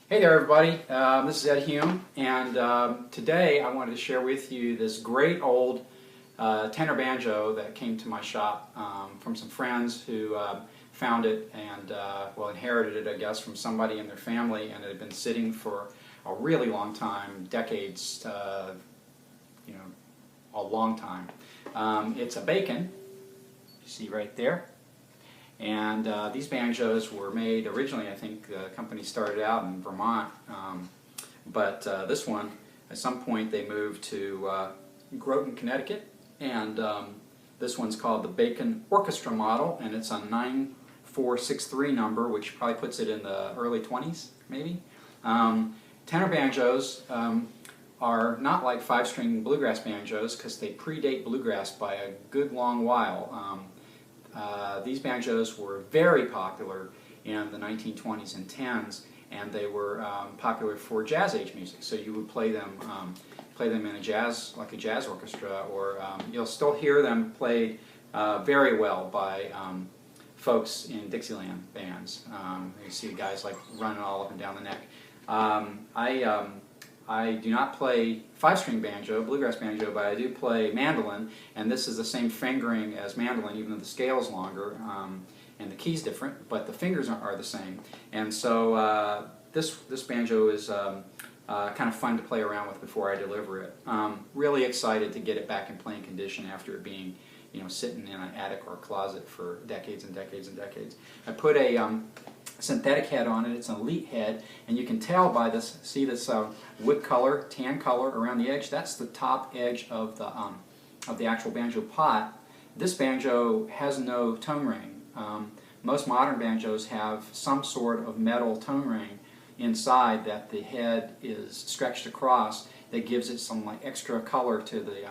Hey there everybody, this is Ed Hume, and today I wanted to share with you this great old tenor banjo that came to my shop from some friends who found it and inherited it, I guess, from somebody in their family, and it had been sitting for a really long time, decades, a long time. It's a Bacon, you see right there. And these banjos were made originally, I think the company started out in Vermont, but this one, at some point they moved to Groton, Connecticut, and this one's called the Bacon Orchestra model, and it's a 9463 number, which probably puts it in the early 20s, maybe. Tenor banjos are not like five-string bluegrass banjos because they predate bluegrass by a good long while. These banjos were very popular in the 1920s and 10s, and they were popular for jazz age music. So you would play them in a jazz orchestra, or you'll still hear them played very well by folks in Dixieland bands. You see guys like running all up and down the neck. I do not play five-string banjo, bluegrass banjo, but I do play mandolin, and this is the same fingering as mandolin, even though the scale's longer and the key's different, but the fingers are the same. And so this banjo is kind of fun to play around with before I deliver it. Really excited to get it back in playing condition after it being, sitting in an attic or a closet for decades and decades and decades. I put a synthetic head on it. It's an elite head, and you can tell by this, see this wood color, tan color around the edge? That's the top edge of the actual banjo pot. This banjo has no tone ring. Most modern banjos have some sort of metal tone ring inside that the head is stretched across that gives it some extra color to the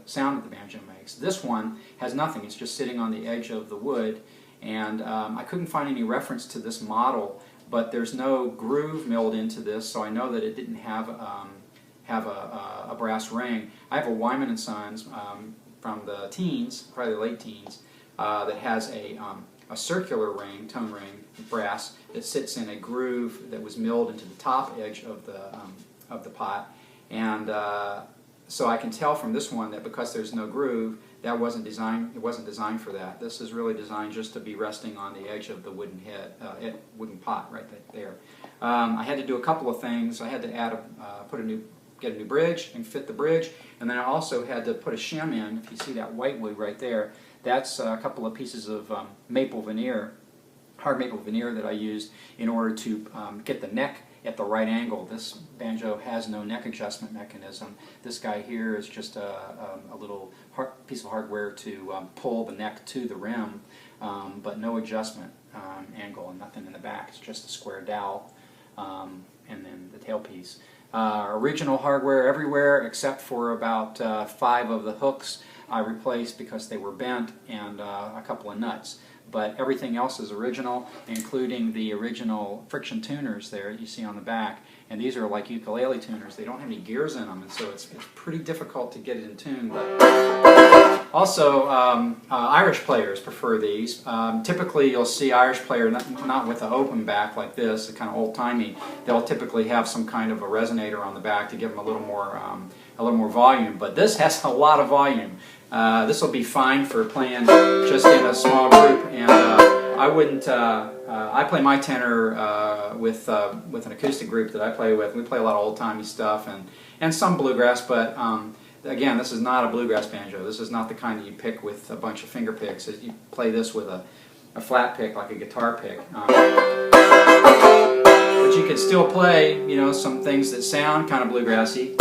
sound that the banjo makes. This one has nothing. It's just sitting on the edge of the wood. And I couldn't find any reference to this model, but there's no groove milled into this, so I know that it didn't have a brass ring. I have a Wyman & Sons from the teens, probably the late teens, that has a circular ring, tone ring, brass, that sits in a groove that was milled into the top edge of the pot. And so I can tell from this one that because there's no groove, that wasn't designed. It wasn't designed for that. This is really designed just to be resting on the edge of the wooden head, wooden pot right there. I had to do a couple of things. I had to add get a new bridge and fit the bridge, and then I also had to put a shim in. If you see that white wood right there, that's a couple of pieces of maple veneer, hard maple veneer that I used in order to get the neck at the right angle. This banjo has no neck adjustment mechanism. This guy here is just a little piece of hardware to pull the neck to the rim, but no adjustment angle and nothing in the back. It's just a square dowel and then the tailpiece. Original hardware everywhere except for about 5 of the hooks I replaced because they were bent, and a couple of nuts. But everything else is original, including the original friction tuners there you see on the back. And these are like ukulele tuners. They don't have any gears in them, and so it's pretty difficult to get it in tune. But also, Irish players prefer these. Typically, you'll see Irish player not with an open back like this, kind of old-timey. They'll typically have some kind of a resonator on the back to give them a little more volume. But this has a lot of volume. This will be fine for playing just in a small group, and I wouldn't. I play my tenor with an acoustic group that I play with. We play a lot of old-timey stuff and some bluegrass, but again, this is not a bluegrass banjo. This is not the kind that you pick with a bunch of finger picks. You play this with a flat pick, like a guitar pick. But you can still play, some things that sound kind of bluegrassy.